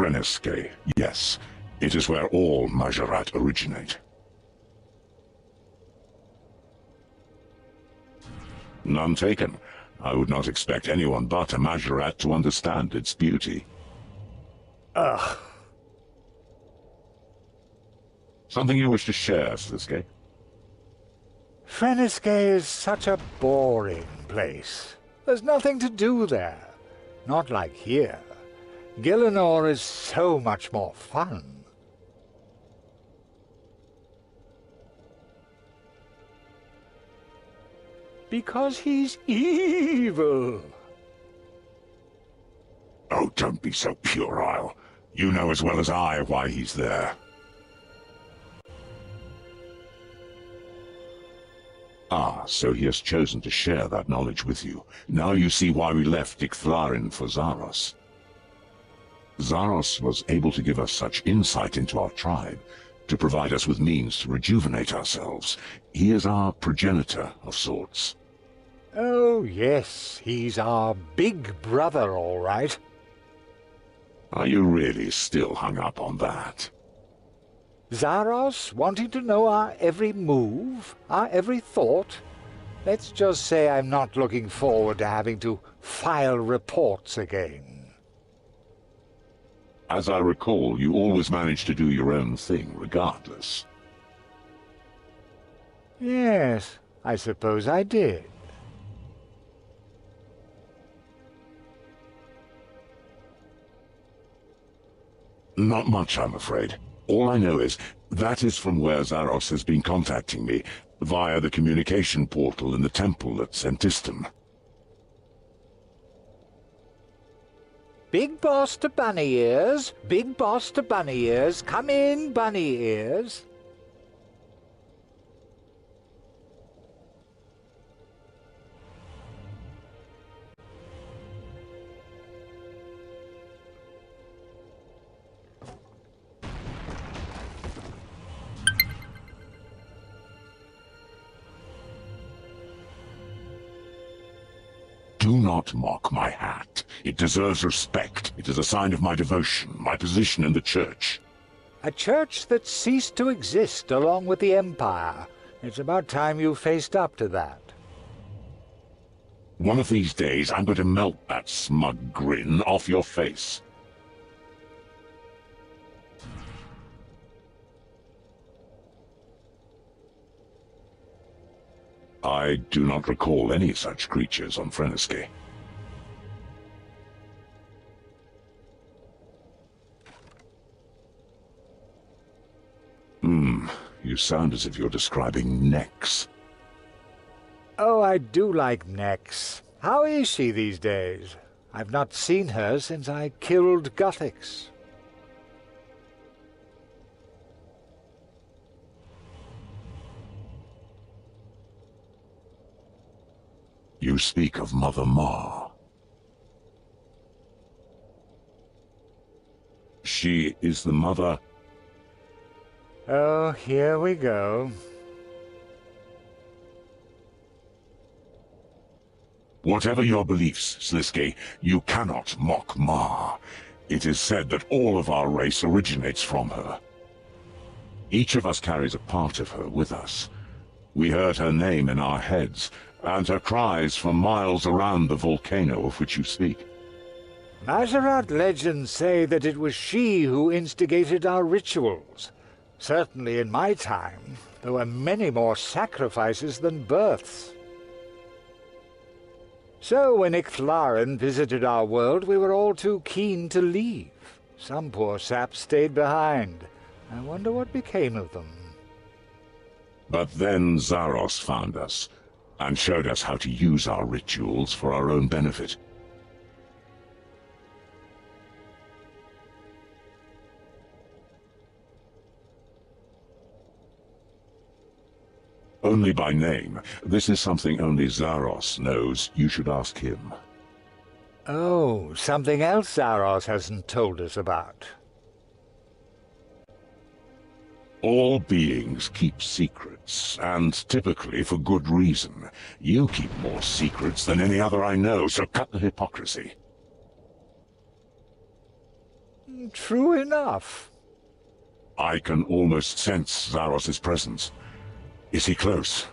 Runescape, yes. It is where all Majorat originate. None taken. I would not expect anyone but a Majorat to understand its beauty. Ugh. Something you wish to share, Runescape? Runescape is such a boring place. There's nothing to do there. Not like here. Gielinor is so much more fun. Because he's evil. Oh, don't be so puerile. You know as well as I why he's there. Ah, so he has chosen to share that knowledge with you. Now you see why we left Icthlarin for Zaros. Zaros was able to give us such insight into our tribe, to provide us with means to rejuvenate ourselves. He is our progenitor of sorts. Oh, yes, he's our big brother, all right. Are you really still hung up on that? Zaros wanting to know our every move, our every thought? Let's just say I'm not looking forward to having to file reports again. As I recall, you always managed to do your own thing, regardless. Yes, I suppose I did. Not much, I'm afraid. All I know is, that is from where Zaros has been contacting me, via the communication portal in the temple at Sentistum. Big boss to bunny ears, big boss to bunny ears, come in, bunny ears. Do not mock my hat. It deserves respect. It is a sign of my devotion, my position in the church. A church that ceased to exist along with the Empire. It's about time you faced up to that. One of these days, I'm going to melt that smug grin off your face. I do not recall any such creatures on Runescape. You sound as if you're describing Nex. Oh, I do like Nex. How is she these days? I've not seen her since I killed Guthix. You speak of Mother Ma. She is the mother... Oh, here we go. Whatever your beliefs, Sliske, you cannot mock Ma. It is said that all of our race originates from her. Each of us carries a part of her with us. We heard her name in our heads, and her cries for miles around the volcano of which you speak. Maserat legends say that it was she who instigated our rituals. Certainly in my time, there were many more sacrifices than births. So when Icthlarin visited our world, we were all too keen to leave. Some poor saps stayed behind. I wonder what became of them. But then Zaros found us, and showed us how to use our rituals for our own benefit. Only by name. This is something only Zaros knows. You should ask him. Oh, something else Zaros hasn't told us about. All beings keep secrets, and typically for good reason. You keep more secrets than any other I know, so cut the hypocrisy. True enough. I can almost sense Zaros' presence. Is he close?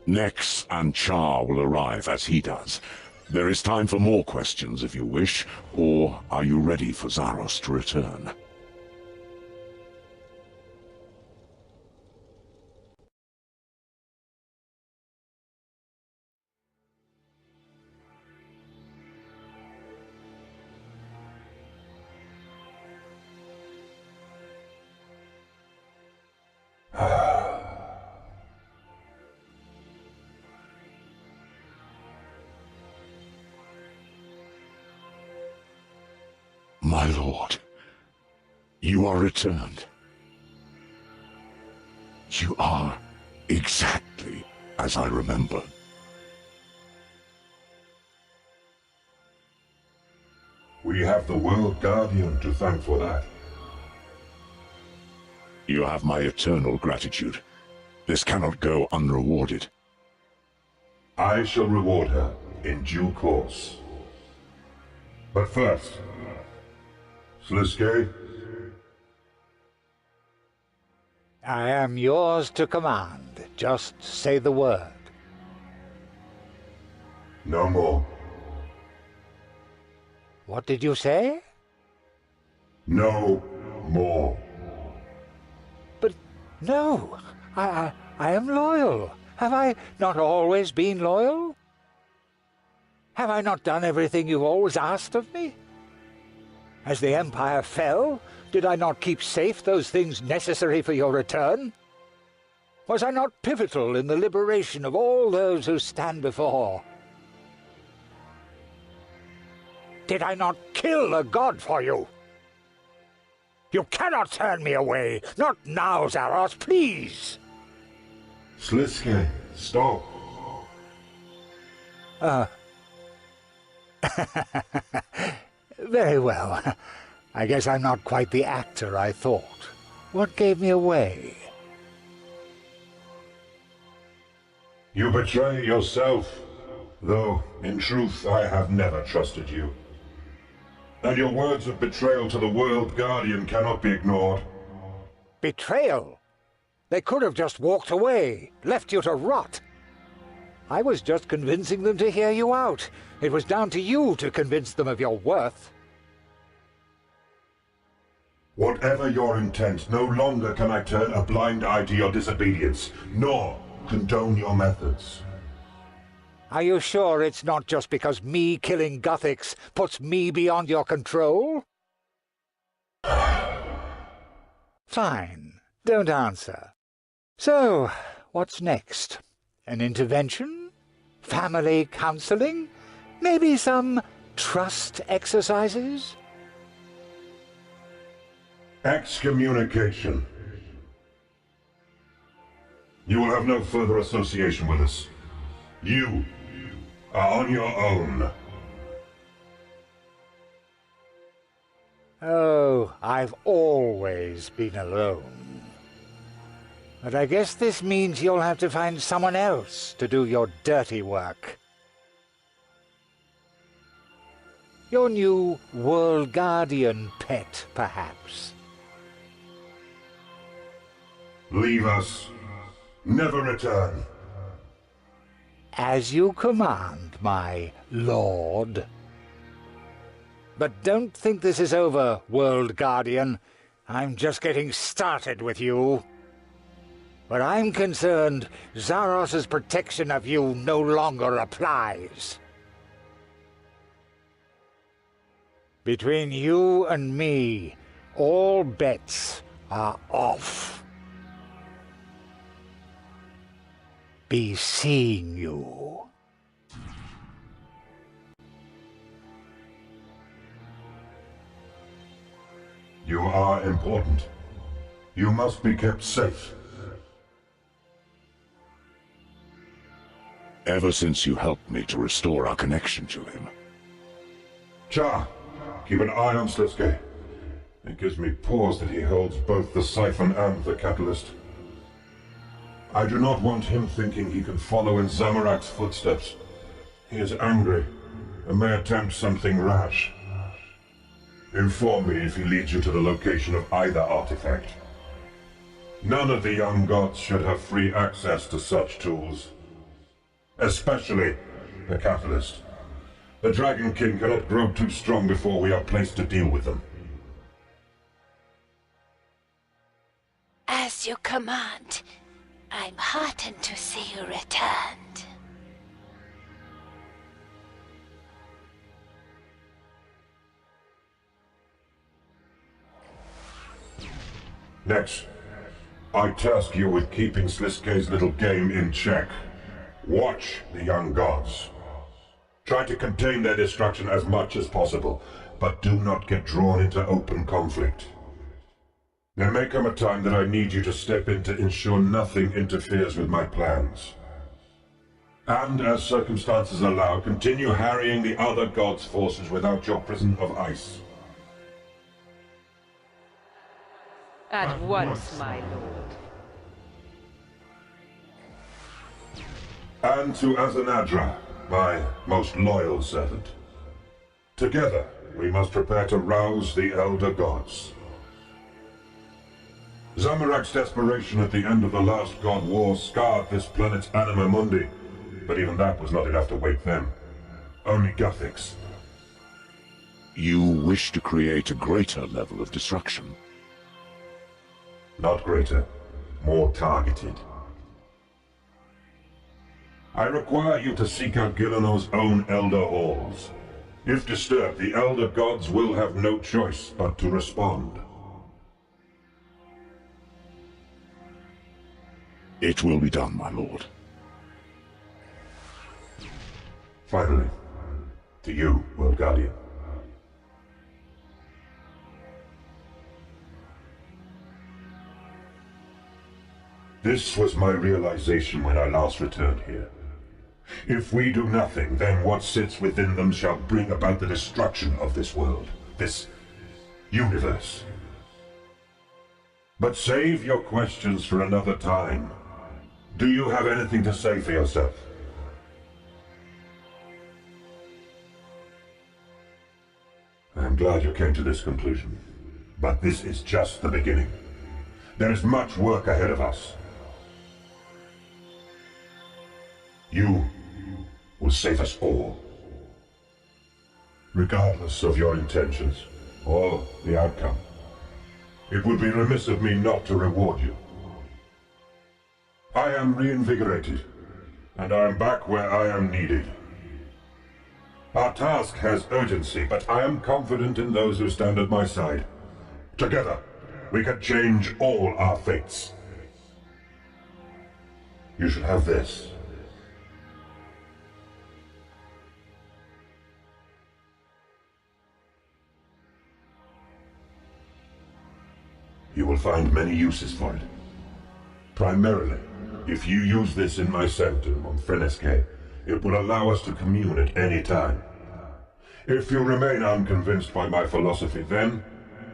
Nex and Char will arrive as he does. There is time for more questions if you wish, or are you ready for Zaros to return? My lord, you are returned. You are exactly as I remember. We have the World Guardian to thank for that. You have my eternal gratitude. This cannot go unrewarded. I shall reward her in due course. But first, Sliske, I am yours to command. Just say the word. no more. What did you say? No more. But no, I am loyal. Have I not always been loyal? Have I not done everything you've always asked of me? As the Empire fell, did I not keep safe those things necessary for your return? Was I not pivotal in the liberation of all those who stand before? Did I not kill a god for you? You cannot turn me away! Not now, Zaros, please! Sliske, stop. Very well. I guess I'm not quite the actor I thought. What gave me away? You betray yourself, though, in truth, I have never trusted you. And your words of betrayal to the World Guardian cannot be ignored. Betrayal? They could have just walked away, left you to rot. I was just convincing them to hear you out. It was down to you to convince them of your worth. Whatever your intent, no longer can I turn a blind eye to your disobedience, nor condone your methods. Are you sure it's not just because me killing Gothics puts me beyond your control? Fine, don't answer. So, what's next? An intervention? Family counseling? Maybe some trust exercises? Excommunication. You will have no further association with us. You are on your own. Oh, I've always been alone. But I guess this means you'll have to find someone else to do your dirty work. Your new World Guardian pet, perhaps. Leave us. Never return. As you command, my lord. But don't think this is over, World Guardian. I'm just getting started with you. Where I'm concerned, Zaros's protection of you no longer applies. Between you and me, all bets are off. Be seeing you. You are important. You must be kept safe. Ever since you helped me to restore our connection to him. Cha, keep an eye on Sliske. It gives me pause that he holds both the siphon and the catalyst. I do not want him thinking he can follow in Zamorak's footsteps. He is angry, and may attempt something rash. Inform me if he leads you to the location of either artifact. None of the young gods should have free access to such tools. Especially the catalyst. The Dragon King cannot grow too strong before we are placed to deal with them. As you command. I'm heartened to see you returned. Next, I task you with keeping Sliske's little game in check. Watch the young gods. Try to contain their destruction as much as possible, but do not get drawn into open conflict. There may come a time that I need you to step in to ensure nothing interferes with my plans. And as circumstances allow, continue harrying the other gods' forces without your prison of ice. At once, my lord. And to Azanadra, my most loyal servant. Together, we must prepare to rouse the Elder Gods. Zamorak's desperation at the end of the last God War scarred this planet's anima mundi, but even that was not enough to wake them. Only Gothics. You wish to create a greater level of destruction? Not greater, more targeted. I require you to seek out Gileno's own Elder Halls. If disturbed, the Elder Gods will have no choice but to respond. It will be done, my lord. Finally, to you, World Guardian. This was my realization when I last returned here. If we do nothing, then what sits within them shall bring about the destruction of this world, this universe. But save your questions for another time. Do you have anything to say for yourself? I'm glad you came to this conclusion. But this is just the beginning. There is much work ahead of us. You will save us all. Regardless of your intentions or the outcome. It would be remiss of me not to reward you. I am reinvigorated, and I am back where I am needed. Our task has urgency, but I am confident in those who stand at my side. Together, we can change all our fates. You should have this. You will find many uses for it. Primarily, if you use this in my sanctum on Runescape, it will allow us to commune at any time. If you remain unconvinced by my philosophy, then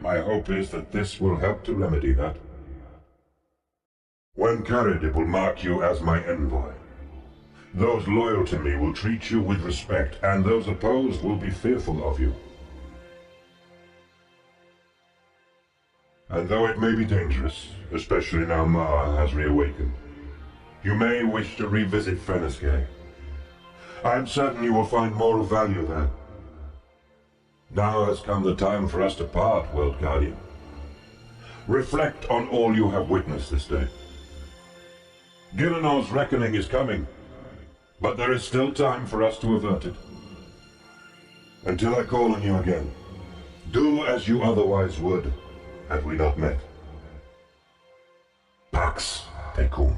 my hope is that this will help to remedy that. When carried, it will mark you as my envoy. Those loyal to me will treat you with respect, and those opposed will be fearful of you. And though it may be dangerous, especially now Ma has reawakened, you may wish to revisit Runescape. I am certain you will find moral value there. Now has come the time for us to part, World Guardian. Reflect on all you have witnessed this day. Gillenal's reckoning is coming, but there is still time for us to avert it. Until I call on you again, do as you otherwise would, had we not met. Pax Tecum.